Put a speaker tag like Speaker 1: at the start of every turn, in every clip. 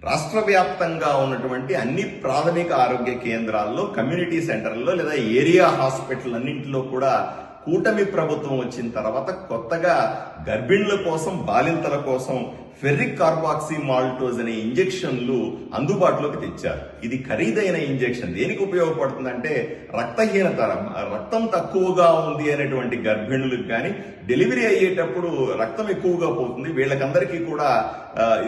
Speaker 1: రాష్ట్ర వ్యాప్తంగా ఉన్నటువంటి అన్ని ప్రాథమిక ఆరోగ్య కేంద్రాల్లో, కమ్యూనిటీ సెంటర్లలో లేదా ఏరియా హాస్పిటల్ అన్నింటిలో కూడా కూటమి ప్రభుత్వం వచ్చిన తర్వాత కొత్తగా గర్భిణుల కోసం, బాలింతల కోసం ఫెర్రిక్ కార్బాక్సీ మాల్టోజ్ అనే ఇంజెక్షన్లు అందుబాటులోకి తెచ్చారు. ఇది ఖరీదైన ఇంజెక్షన్. దేనికి ఉపయోగపడుతుందంటే రక్తహీనత, రక్తం తక్కువగా ఉంది అనేటువంటి గర్భిణులకు కానీ, డెలివరీ అయ్యేటప్పుడు రక్తం ఎక్కువగా పోతుంది, వీళ్ళకందరికీ కూడా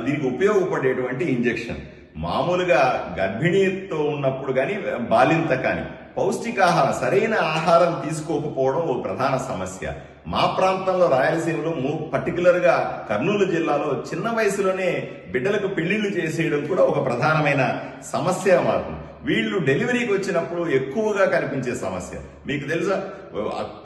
Speaker 1: దీనికి ఉపయోగపడేటువంటి ఇంజెక్షన్. మామూలుగా గర్భిణీతో ఉన్నప్పుడు కానీ, బాలింత కానీ పౌష్టికాహారం, సరైన ఆహారం తీసుకోకపోవడం ఓ ప్రధాన సమస్య. మా ప్రాంతంలో రాయలసీమలో పర్టికులర్ గా కర్నూలు జిల్లాలో చిన్న వయసులోనే బిడ్డలకు పెళ్లిళ్లు చేసేయడం కూడా ఒక ప్రధానమైన సమస్య మారుతుంది. వీళ్ళు డెలివరీకి వచ్చినప్పుడు ఎక్కువగా కనిపించే సమస్య. మీకు తెలుసా,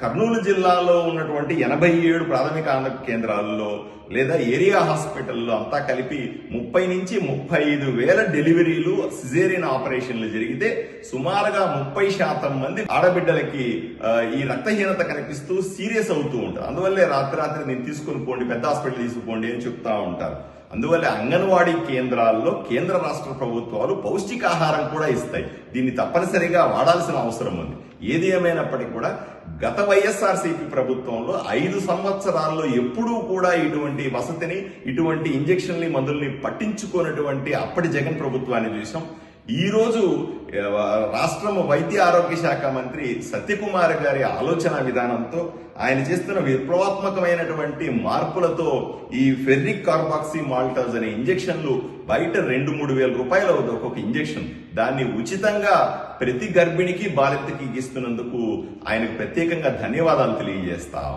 Speaker 1: కర్నూలు జిల్లాలో ఉన్నటువంటి 87 ప్రాథమిక ఆరోగ్య కేంద్రాల్లో లేదా ఏరియా హాస్పిటల్లో అంతా కలిపి 30 నుంచి 35 వేల డెలివరీలు, సిజేరియన్ ఆపరేషన్లు జరిగితే సుమారుగా 30% మంది ఆడబిడ్డలకి ఈ రక్తహీనత కనిపిస్తూ సీరియస్ అవుతూ ఉంటారు. అందువల్లే రాత్రి నేను తీసుకుని పోండి, పెద్ద హాస్పిటల్ తీసుకుపోండి అని చెప్తా ఉంటారు. అందువల్ల అంగన్వాడీ కేంద్రాల్లో కేంద్ర రాష్ట్ర ప్రభుత్వాలు పౌష్టికాహారం కూడా ఇస్తాయి. దీన్ని తప్పనిసరిగా వాడాల్సిన అవసరం ఉంది. ఏది ఏమైనప్పటికీ కూడా గత వైఎస్ఆర్సీపీ ప్రభుత్వంలో 5 సంవత్సరాల్లో ఎప్పుడూ కూడా ఇటువంటి వసతిని, ఇటువంటి ఇంజెక్షన్లు, మందుల్ని పట్టించుకున్నటువంటి అప్పటి జగన్ ప్రభుత్వాన్ని చూసాం. ఈ రోజు రాష్ట్రం వైద్య ఆరోగ్య శాఖ మంత్రి సత్యకుమార్ గారి ఆలోచన విధానంతో, ఆయన చేస్తున్న విప్లవాత్మకమైనటువంటి మార్పులతో ఈ ఫెర్రిక్ కార్బాక్సీ మాల్టోజ్ అనే ఇంజెక్షన్లు బయట 2-3 వేల రూపాయలు అవుతుంది ఒక్కొక్క ఇంజెక్షన్. దాన్ని ఉచితంగా ప్రతి గర్భిణికి, బాలింతకి ఇస్తున్నందుకు ఆయనకు ప్రత్యేకంగా ధన్యవాదాలు తెలియజేస్తాం.